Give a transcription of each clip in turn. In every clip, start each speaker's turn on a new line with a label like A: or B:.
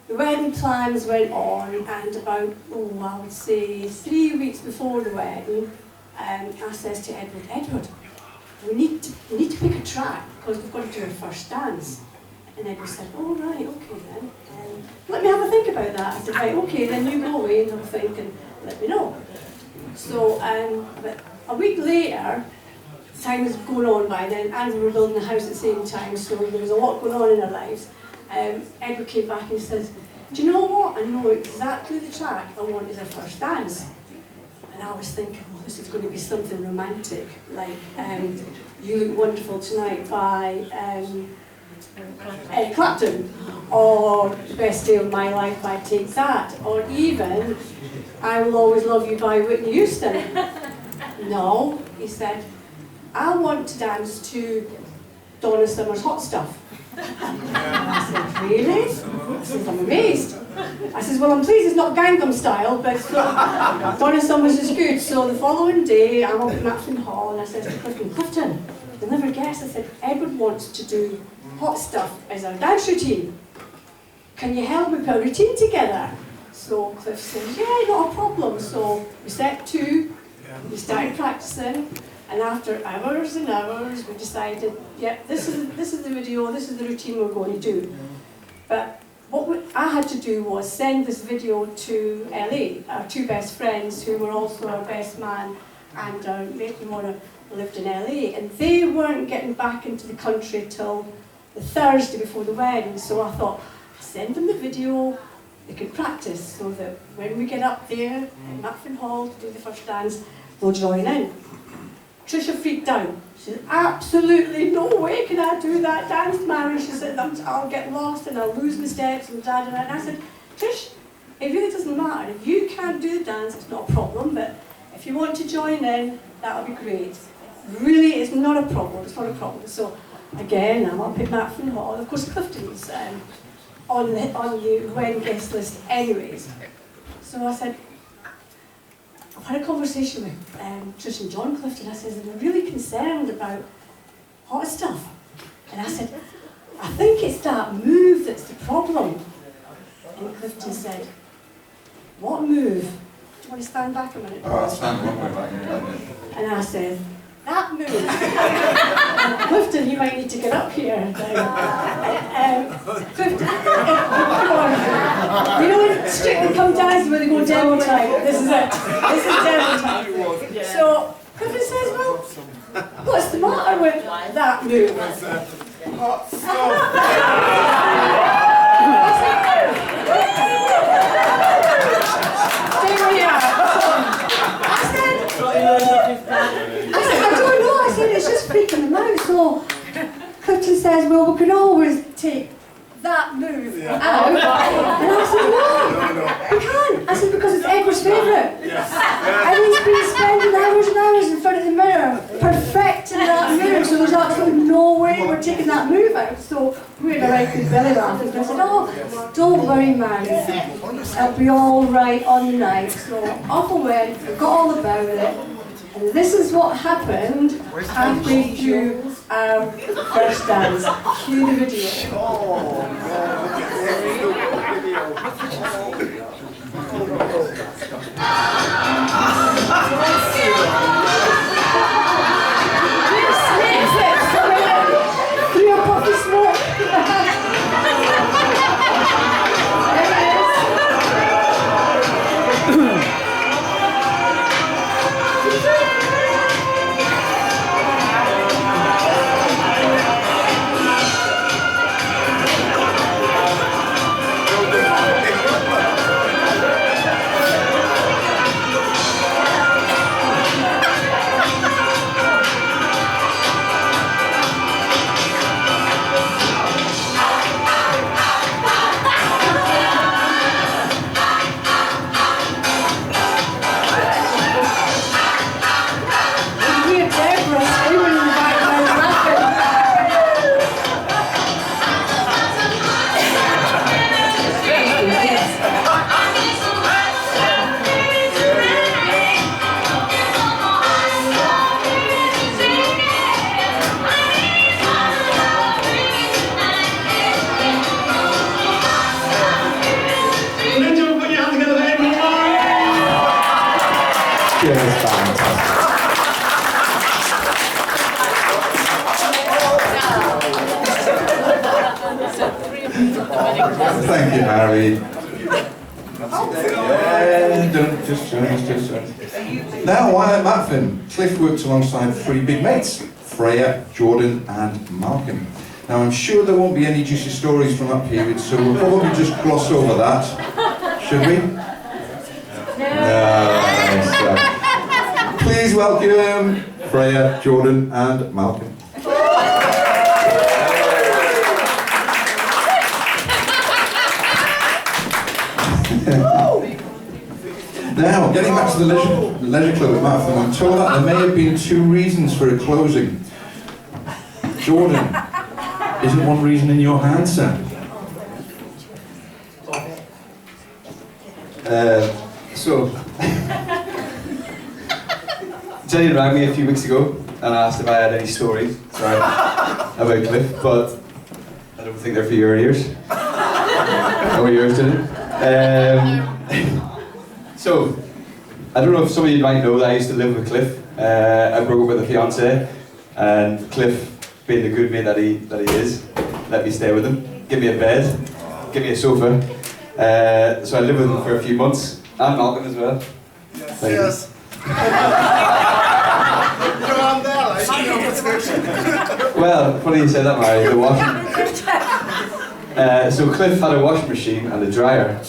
A: The wedding plans went on, and about, I would say 3 weeks before the wedding, I says to Edward, we need to pick a track because we've got to do our first dance. And Edward said, oh right, okay then. Let me have a think about that. I said, right, okay, then you go away and have a think and let me know. So, but a week later, time was going on by then, and we were building the house at the same time, so there was a lot going on in our lives. Edward came back and he says, do you know what? I know exactly the track I want as our first dance. And I was thinking, well, this is going to be something romantic, like You Look Wonderful Tonight by Eric Clapton, or The Best Day of My Life by Take That, or even I Will Always Love You by Whitney Houston. No, he said, I want to dance to Donna Summer's Hot Stuff. I said, really? I said, I'm amazed. I said, well, I'm pleased it's not Gangnam Style, but Donna Summer's is good. So the following day, I'm up at Matfin Hall, and I said to Clifton, you'll never guess, I said, Edward wants to do Hot Stuff as our dance routine. Can you help me put a routine together? So Cliff said, yeah, not a problem. So we set to, we started practicing. And after hours and hours, we decided, yep, this is the video, this is the routine we're going to do. But what I had to do was send this video to LA, our two best friends, who were also our best man and our mate who lived in LA. And they weren't getting back into the country till the Thursday before the wedding. So I thought, send them the video, they could practice, so that when we get up there in Matfin Hall to do the first dance, they'll join in. Trisha freaked out. She said, absolutely no way can I do that dance, Mary. She said, I'll get lost and I'll lose my steps and da da da. And I said, Trish, it really doesn't matter. If you can't do the dance, it's not a problem, but if you want to join in, that'll be great. Really, it's not a problem, it's not a problem. So again, I'm up at Matfin Hall. Of course, Clifton's on the wedding guest list anyways. So I said, I've had a conversation with Trish and John Clifton. I said, they're really concerned about Hot Stuff. And I said, I think it's that move that's the problem. And Clifton said, what move? Do you want to stand back a minute?
B: Oh, I'll stand one way back.
A: And I said, that move. Clifton, you might need to get up here. Clifton, come on. You know when Strictly Come Dancing where they go demo time? This is it. This is demo time. So Clifton says, well, what's the matter with that move?
B: Hot stuff.
A: There we are. It's just freaking them out. So Clifton says, well, we can always take that move out. And I said, no, we can't. I said, because it's Edward's favourite. And he's been spending hours and hours in front of the mirror perfecting that move. So there's absolutely no way we're taking that move out. So we had a right good belly laugh. And I said, oh, don't worry, man. It'll be all right on the night. So off I went, forgot all about it. And this is what happened halfway through our first dance. Cue the video. Through a puff of smoke.
C: Thank you, Harry. Now, while at Matfin, Cliff works alongside three big mates, Freya, Jordan and Malcolm. Now, I'm sure there won't be any juicy stories from that period, so we'll probably just gloss over that. Should we? No. Please welcome Freya, Jordan and Malcolm. Now, getting back to the leisure club at Matfin, I'm told that there may have been two reasons for it closing. Jordan, isn't one reason in your answer?
D: Jenny rang me a few weeks ago and asked if I had any stories about Cliff, but I don't think they're for your ears. Or yours, Jenny. So, I don't know if some of you might know that I used to live with Cliff. I broke up with a fiance, and Cliff, being the good mate that he is, let me stay with him, give me a bed, give me a sofa. So I lived with him for a few months, and Malcolm as well.
B: Yes. You're on there, like.
D: Well, funny you say that, Mary. The washing. So Cliff had a washing machine and a dryer,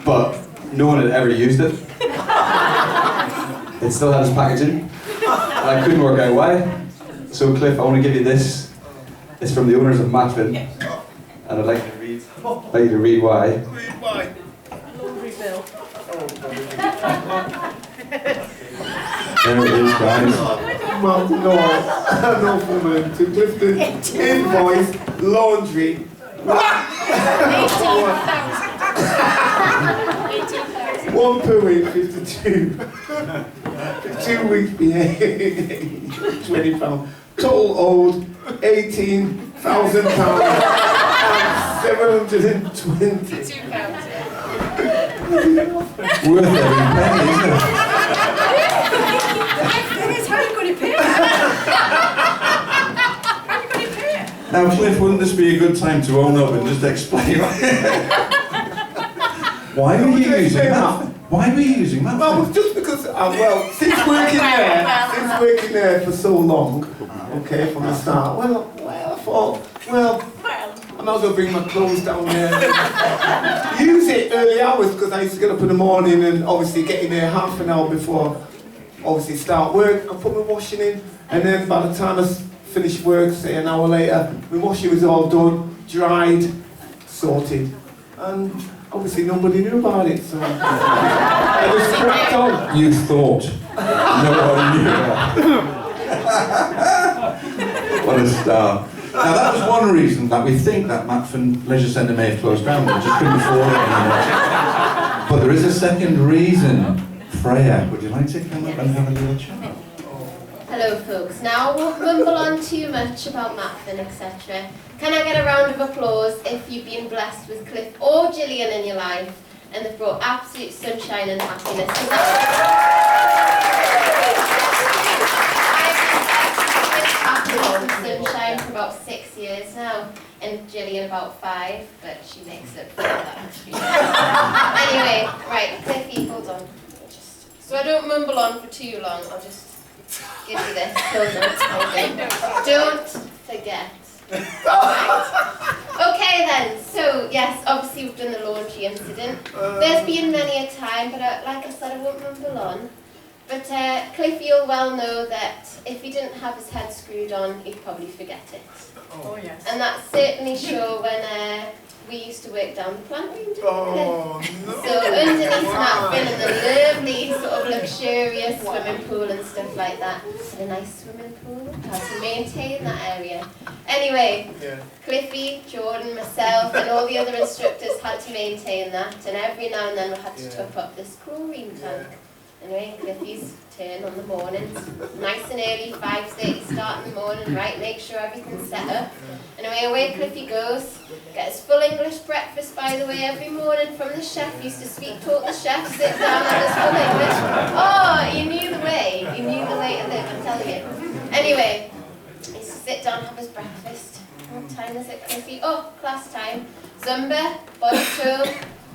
D: but no one had ever used it. It still had its packaging, and I couldn't work out why. So Cliff, I want to give you this. It's from the owners of Matfin, and I'd like you to read why.
B: Read why.
A: Laundry bill.
C: There it is, guys.
B: Well, no woman to lift the invoice, laundry.
A: 18,000.
B: 1 per week, 52. 2 weeks being £20. Total owed £18,000 and 720.
C: Worth every penny, isn't it?
A: How are you going to pay it? How are you going to pay it?
C: Now, Cliff, wouldn't this be a good time to own up and just explain? Why were you using that? Why were you using that?
B: Well, just because, since working there for so long, okay, from the start, I thought, I might as well bring my clothes down there. Use it early hours, because I used to get up in the morning and obviously get in there half an hour before, obviously start work. I put my washing in, and then by the time I finished work, say an hour later, my washing was all done, dried, sorted, and obviously nobody knew about it, so I just cracked on.
C: You thought nobody knew that. What a star. Now that was one reason that we think that Matfin Leisure Centre may have closed down. We just couldn't afford it anymore. But there is a second reason. Freya, would you like to come up and have a little chat?
E: Hello folks, now I won't mumble on too much about Matfin, etc. Can I get a round of applause if you've been blessed with Cliff or Gillian in your life and they've brought absolute sunshine and happiness? I've been sunshine for about 6 years now, and Gillian about 5, but she makes it for that. Anyway, right, Cliffy, hold on. So I don't mumble on for too long, I'll just give you this. Hold on. Don't forget. Right. Okay then, so yes, obviously we've done the laundry incident. There's been many a time, but like I said, I won't mumble on. But Cliff, you'll well know that if he didn't have his head screwed on, he'd probably forget it.
A: Oh yes.
E: And that's certainly sure when we used to work down the plant room, didn't we?
B: Oh, no.
E: So underneath Matfin and the lovely sort of luxurious swimming pool and stuff like that. And a nice swimming pool, how to maintain that area. Anyway,
B: Yeah.
E: Cliffy, Jordan, myself and all the other instructors had to maintain that, and every now and then we had to top up this chlorine tank. Anyway, Cliffy's turn on the mornings, nice and early, 5:30 start in the morning, right, make sure everything's set up. Anyway, away Cliffy goes, get his full English breakfast by the way every morning from the chef, used to speak talk the chef, sit down and his full English. Oh, he knew the way to live, I tell you. Anyway, he used to sit down, have his breakfast, What time is it, Cliffy? Oh, class time. Zumba, body tour.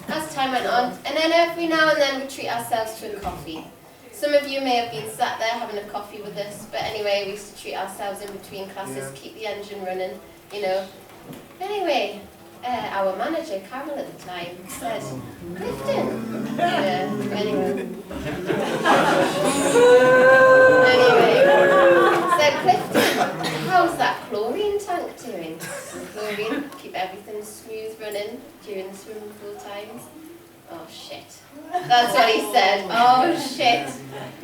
E: As time went on, and then every now and then we treat ourselves to a coffee. Some of you may have been sat there having a coffee with us, but anyway, we used to treat ourselves in between classes, keep the engine running, you know. Anyway, our manager, Carol at the time, said, Clifton. Said, Clifton, how's that chlorine tank doing? Chlorine, keep everything smooth running during the swimming pool times. Oh shit. That's what he said. Oh shit.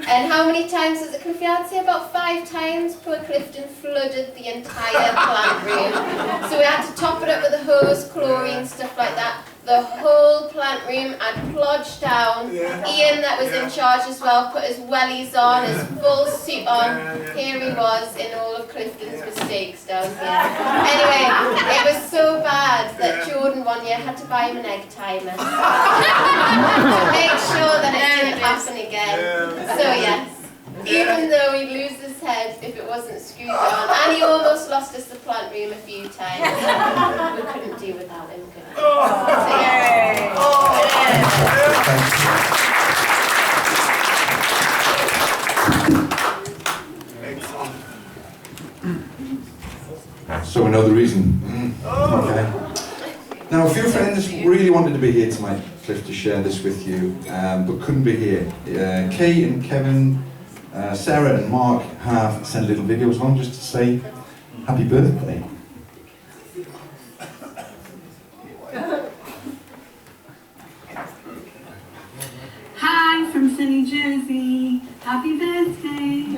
E: And how many times was it, Cliffy? I'd say about 5 times. Poor Clifton flooded the entire plant room. So we had to top it up with a hose, chlorine, stuff like that. The whole plant room had plodged down. Ian, that was in charge as well, put his wellies on, his full suit on. Here he was in all of Clifton's mistakes down here. Anyway, it was so bad that Jordan one year had to buy him an egg timer to make sure that it didn't happen again. So yes, even though he'd lose his head if it wasn't screwed on, and he almost lost us the plant room a few times, we couldn't do without him, could we? So yes.
C: So we know the reason. Okay. Now, a few friends really wanted to be here tonight, Cliff, to share this with you, but couldn't be here. Kay and Kevin, Sarah and Mark have sent little videos on just to say happy birthday.
F: Hi from sunny Jersey. Happy birthday.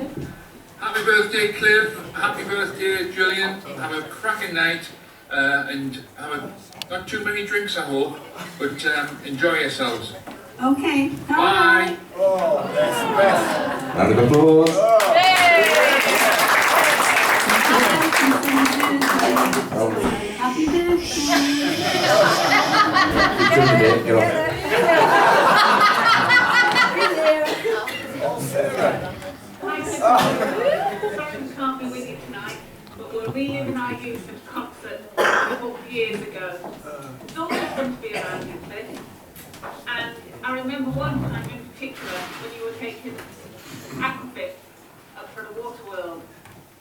G: Happy birthday, Cliff. Happy birthday, Julian. Have a cracking night and have not too many drinks, I hope, but enjoy yourselves.
F: Okay.
G: Bye.
B: Oh, that's the best.
C: Round of applause.
F: Happy birthday.
C: Get off it.
F: Sorry we can't be with you tonight, but we're reuniting our youth at a concert we booked years ago. It's always fun to be around you, Cliff. And I remember one time in particular when you were taking Aquafit up for the water world.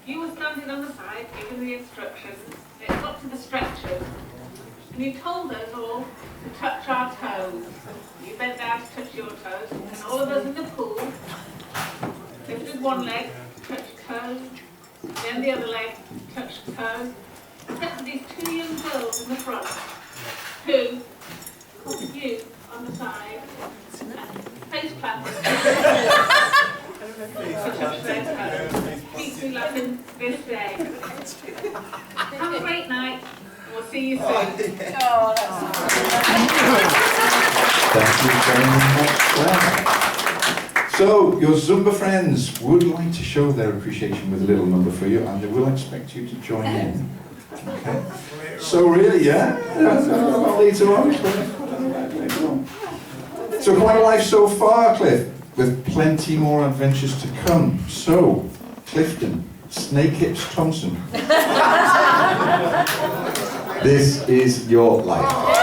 F: You were standing on the side giving the instructions. It got to the stretchers, and you told us all to touch our toes. You bent down to touch your toes, and all of us in the pool lifted one leg, touched toes, then the other leg, touched toes. Except for these 2 young girls in the front, who caught you on the side, and face planted. Keeps me laughing this day. Have a great night, and we'll see you soon.
C: Thank you very much. So, your Zumba friends would like to show their appreciation with a little number for you, and they will expect you to join in. Okay. So really, yeah? Later on. So quite a life so far, Cliff, with plenty more adventures to come. So, Clifton, Snake Hips Thompson. This is your life.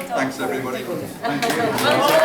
H: Thanks, everybody. Thank you.